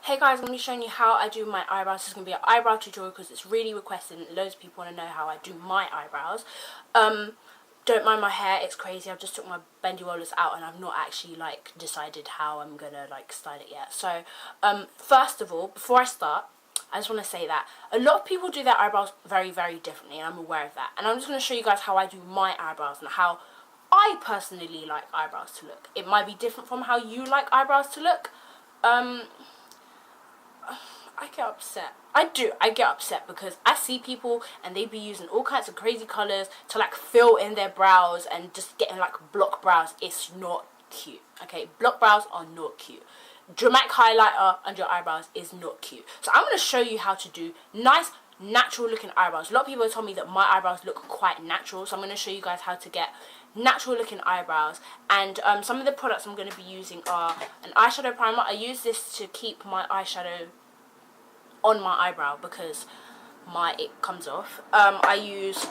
Hey guys, I'm going to be showing you how I do my eyebrows. This is going to be an eyebrow tutorial because it's really requested and loads of people want to know how I do my eyebrows. Don't mind my hair, it's crazy. I've just took my bendy rollers out and I've not actually decided how I'm going to style it yet. So first of all, before I start, I just want to say that a lot of people do their eyebrows very, very differently, and I'm aware of that. And I'm just going to show you guys how I do my eyebrows and how I personally like eyebrows to look. It might be different from how you like eyebrows to look. I get upset. I get upset because I see people and they be using all kinds of crazy colours to fill in their brows and just getting block brows. It's not cute, okay? Block brows are not cute. Dramatic highlighter under your eyebrows is not cute. So I'm going to show you how to do nice, natural looking eyebrows. A lot of people have told me that my eyebrows look quite natural, so I'm going to show you guys how to get natural looking eyebrows. And some of the products I'm going to be using are an eyeshadow primer. I use this to keep my eyeshadow on my eyebrow because it comes off. I use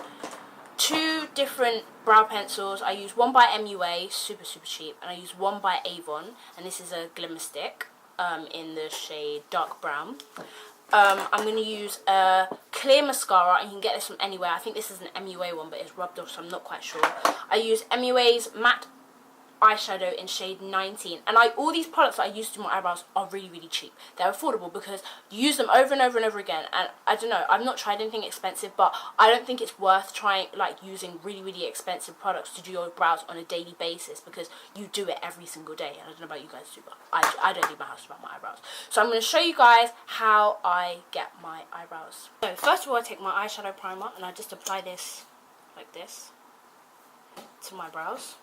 two different brow pencils. I use one by MUA, super cheap, and I use one by Avon, and this is a Glimmer stick in the shade dark brown. I'm going to use a Clear Mascara, and you can get this from anywhere. I think this is an MUA one, but it's rubbed off, so I'm not quite sure. I use MUA's matte eyeshadow in shade 19, and all these products that I use to do my eyebrows are really cheap. They're affordable because you use them over and over again, and I don't know, I've not tried anything expensive, but I don't think it's worth trying using really expensive products to do your brows on a daily basis because you do it every single day. And I don't know about you guys too, but I don't leave my house without my eyebrows. So I'm going to show you guys how I get my eyebrows. So first of all, I take my eyeshadow primer and I just apply this like this to my brows.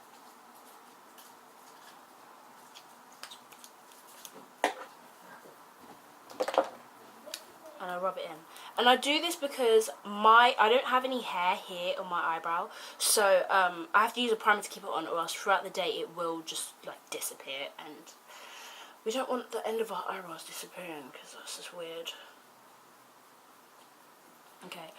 And I rub it in. And I do this because I don't have any hair here on my eyebrow, so I have to use a primer to keep it on, or else throughout the day it will just disappear, and we don't want the end of our eyebrows disappearing because that's just weird. Okay,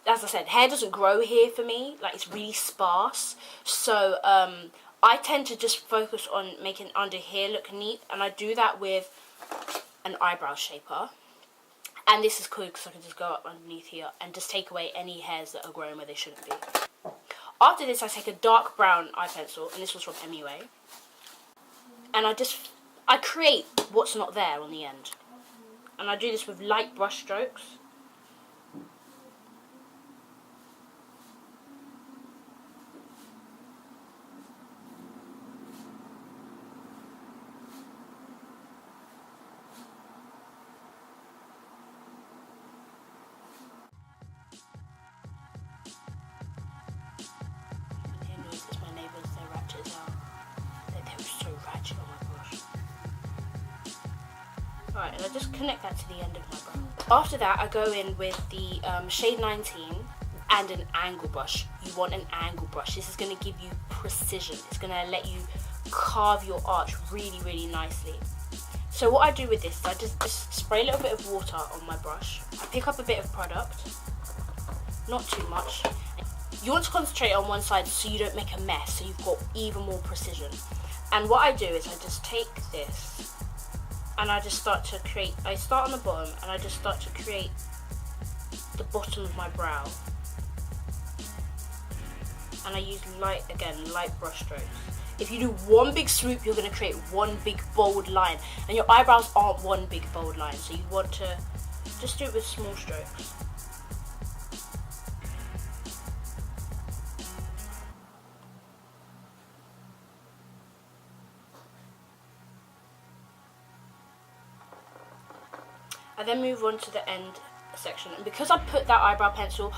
as I said, hair doesn't grow here for me, it's really sparse, so I tend to just focus on making under here look neat, and I do that with an eyebrow shaper, and this is cool because I can just go up underneath here and just take away any hairs that are growing where they shouldn't be. After this, I take a dark brown eye pencil, and this was from MUA, and I create what's not there on the end, and I do this with light brush strokes. Alright, and I just connect that to the end of my brow. After that, I go in with the shade 19 and an angle brush. You want an angle brush. This is going to give you precision. It's going to let you carve your arch really nicely. So what I do with this is I just spray a little bit of water on my brush. I pick up a bit of product, not too much. You want to concentrate on one side so you don't make a mess, so you've got even more precision. And what I do is I just take this and I just start to create, I start on the bottom and I just start to create the bottom of my brow. And I use light brush strokes. If you do one big swoop, you're going to create one big bold line. And your eyebrows aren't one big bold line, so you want to just do it with small strokes. I then move on to the end section, and because I put that eyebrow pencil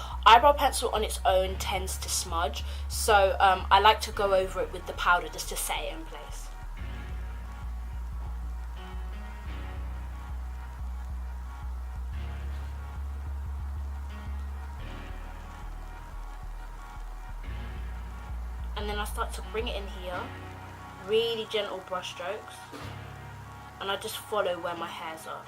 on its own tends to smudge, so I like to go over it with the powder just to set it in place. And then I start to bring it in here, really gentle brush strokes, and I just follow where my hairs are.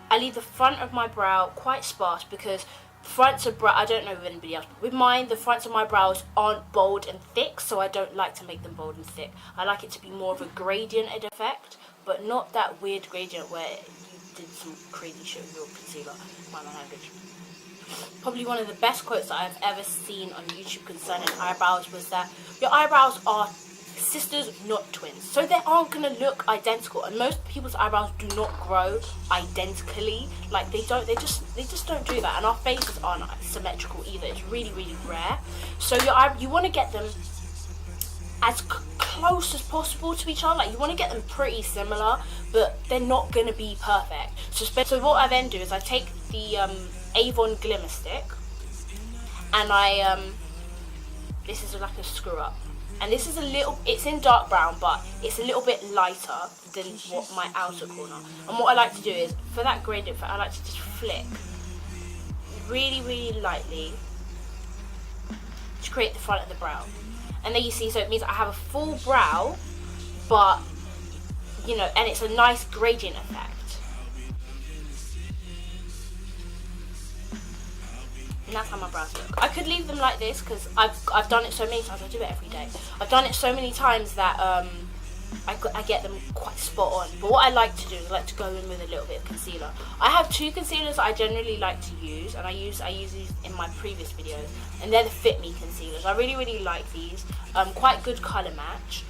I leave the front of my brow quite sparse because fronts of brow, I don't know with anybody else, but with mine, the fronts of my brows aren't bold and thick, so I don't like to make them bold and thick. I like it to be more of a gradiented effect, but not that weird gradient where you did some crazy shit with your concealer. My language. Probably one of the best quotes that I've ever seen on YouTube concerning eyebrows was that your eyebrows are sisters, not twins, so they aren't gonna look identical, and most people's eyebrows do not grow identically. Like they just don't do that, and our faces aren't symmetrical either. It's really, really rare. So you want to get them as close as possible to each other. Like you want to get them pretty similar, but they're not gonna be perfect. So what I then do is I take the Avon Glimmer stick, and this is like a screw up. And this is it's in dark brown, but it's a little bit lighter than what my outer corner. And what I like to do is, for that gradient, I like to just flick really, really lightly to create the front of the brow. And there you see, so it means I have a full brow, but, you know, and it's a nice gradient effect. And that's how my brows look. I could leave them like this because I've done it so many times. I do it every day. I've done it so many times that I get them quite spot on. But what I like to do is I like to go in with a little bit of concealer. I have two concealers that I generally like to use, and I use these in my previous videos, and they're the FitMe concealers. I really, really like these. Quite good colour match.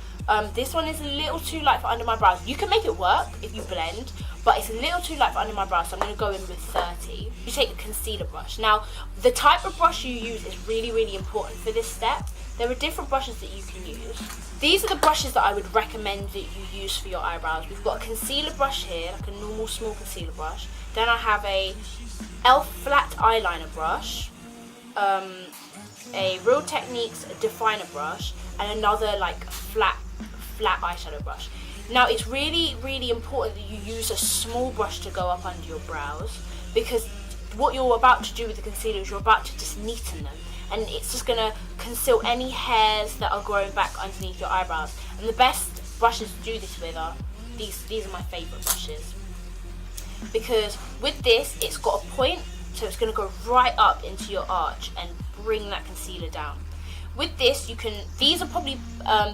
This one is a little too light for under my brows. You can make it work if you blend, but it's a little too light for under my brows, so I'm going to go in with 30. You take a concealer brush. Now, the type of brush you use is really, really important for this step. There are different brushes that you can use. These are the brushes that I would recommend that you use for your eyebrows. We've got a concealer brush here, like a normal small concealer brush. Then I have a e.l.f. flat eyeliner brush, a Real Techniques definer brush, and another like flat eyeshadow brush. Now it's really, really important that you use a small brush to go up under your brows, because what you're about to do with the concealer is you're about to just neaten them, and it's just going to conceal any hairs that are growing back underneath your eyebrows. And the best brushes to do this with are these are my favourite brushes, because with this it's got a point, so it's going to go right up into your arch and bring that concealer down. With this, these are probably,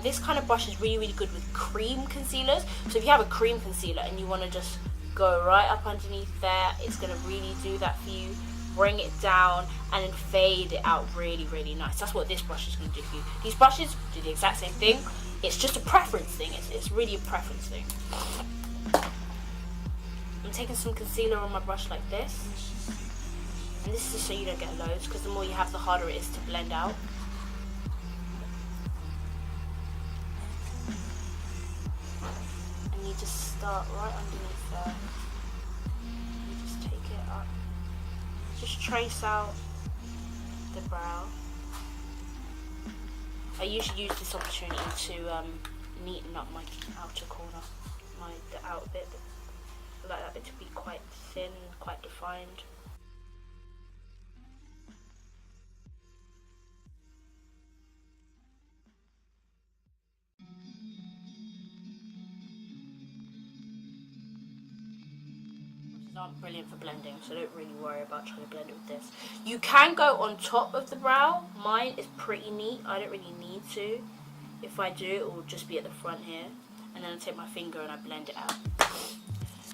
this kind of brush is really, really good with cream concealers. So if you have a cream concealer and you want to just go right up underneath there, it's going to really do that for you. Bring it down and then fade it out really, really nice. That's what this brush is going to do for you. These brushes do the exact same thing. It's just a preference thing. It's really a preference thing. I'm taking some concealer on my brush like this. And this is so you don't get loads, because the more you have, the harder it is to blend out. You just start right underneath there. You just take it up. Just trace out the brow. I usually use this opportunity to neaten up my outer corner, the outer bit. I like that bit to be quite thin, quite defined. Aren't brilliant for blending, so don't really worry about trying to blend it with this. You can go on top of the brow. Mine is pretty neat. I don't really need to. If I do, it will just be at the front here, and then I take my finger and I blend it out.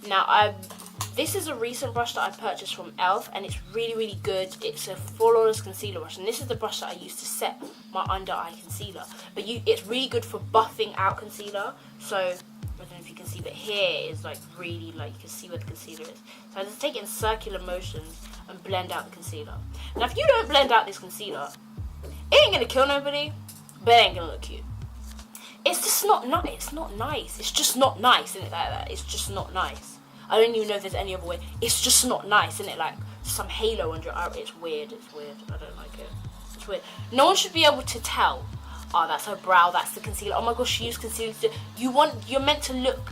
Now, this is a recent brush that I purchased from e.l.f. and it's really, really good. It's a flawless concealer brush, and this is the brush that I use to set my under eye concealer. But it's really good for buffing out concealer. So I don't know if you can see, but here is like really, like, you can see where the concealer is. So I just take it in circular motions and blend out the concealer. Now if you don't blend out this concealer, it ain't gonna kill nobody, but it ain't gonna look cute. It's just not nice. It's not nice. It's just not nice, isn't it? Like that. It's just not nice. I don't even know if there's any other way. It's just not nice, isn't it? Like some halo under your eye. It's weird. It's weird. I don't like it. It's weird. No one should be able to tell. Oh, that's her brow, that's the concealer. Oh my gosh, she used concealer. You're meant to look.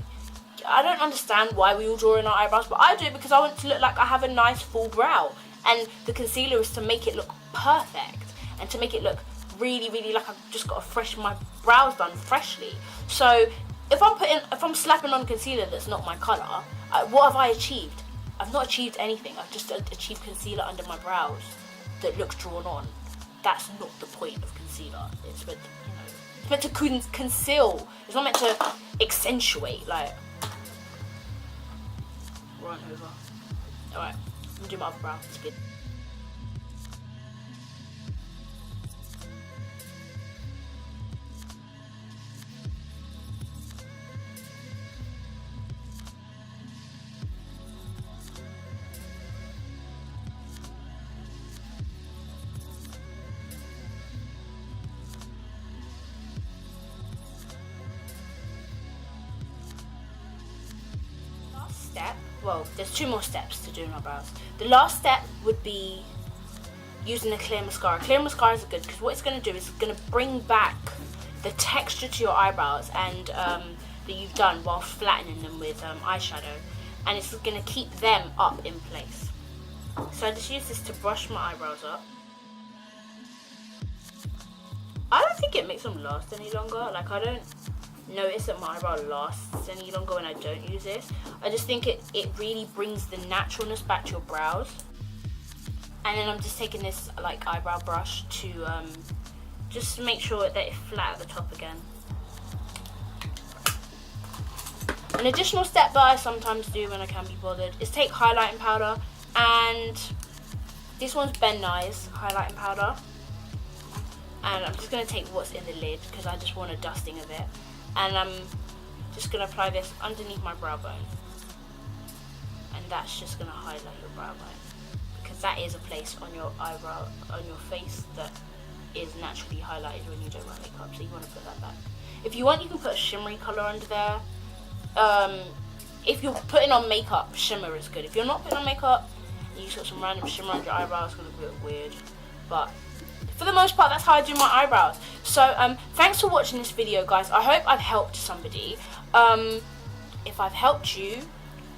I don't understand why we all draw in our eyebrows, but I do it because I want to look like I have a nice full brow. And the concealer is to make it look perfect and to make it look really, really like I've just got my brows done freshly. So if I'm slapping on concealer that's not my colour, what have I achieved? I've not achieved anything. I've just achieved concealer under my brows. that looks drawn on. That's not the point of concealer. It's meant to, it's meant to conceal. It's not meant to accentuate, like. Run over. Alright, I'm gonna do my other brow. It's good. Step, well, there's 2 more steps to doing our brows. The last step would be using a clear mascara. Clear mascaras are good because what it's going to do is it's going to bring back the texture to your eyebrows and that you've done while flattening them with eyeshadow, and it's going to keep them up in place. So I just use this to brush my eyebrows up. I don't think it makes them last any longer. Like, I don't notice that my eyebrow lasts any longer when I don't use this. I just think it really brings the naturalness back to your brows. And then I'm just taking this like eyebrow brush to just make sure that it's flat at the top again. An additional step that I sometimes do when I can be bothered is take highlighting powder, and this one's Ben Nye's highlighting powder, and I'm just going to take what's in the lid because I just want a dusting of it. And I'm just going to apply this underneath my brow bone. And that's just going to highlight your brow bone. Because that is a place on your eyebrow, on your face, that is naturally highlighted when you don't wear makeup. So you want to put that back. If you want, you can put a shimmery colour under there. If you're putting on makeup, shimmer is good. If you're not putting on makeup, and you just got some random shimmer under your eyebrows, it's going to look a bit weird. But for the most part, that's how I do my eyebrows. So thanks for watching this video, guys. I hope I've helped somebody. If I've helped you,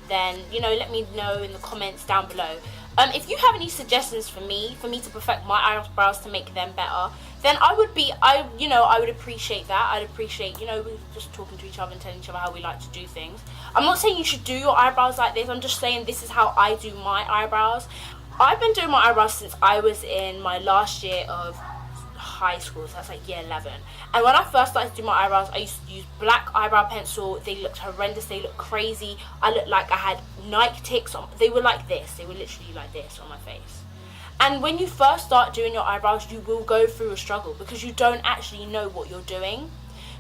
then, you know, let me know in the comments down below. If you have any suggestions for me to perfect my eyebrows to make them better, then I would appreciate that. I'd appreciate, just talking to each other and telling each other how we like to do things. I'm not saying you should do your eyebrows like this. I'm just saying this is how I do my eyebrows. I've been doing my eyebrows since I was in my last year of high school, so that's like year 11. And when I first started to do my eyebrows, I used to use black eyebrow pencil. They looked horrendous, they looked crazy. I looked like I had Nike ticks on. They were like this, they were literally like this on my face. And when you first start doing your eyebrows, you will go through a struggle because you don't actually know what you're doing.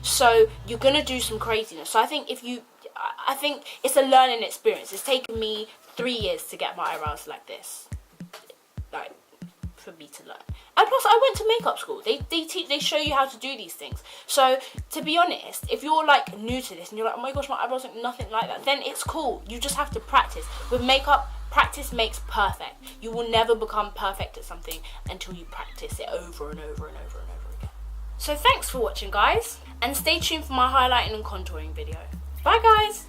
So you're gonna do some craziness. So I think it's a learning experience. It's taken me 3 years to get my eyebrows like this. Like, for me to learn. And plus, I went to makeup school. They show you how to do these things. So to be honest, if you're like new to this and you're like, oh my gosh, my eyebrows look nothing like that, then it's cool. You just have to practice. With makeup, practice makes perfect. You will never become perfect at something until you practice it over and over and over and over again. So thanks for watching, guys, and stay tuned for my highlighting and contouring video. Bye, guys.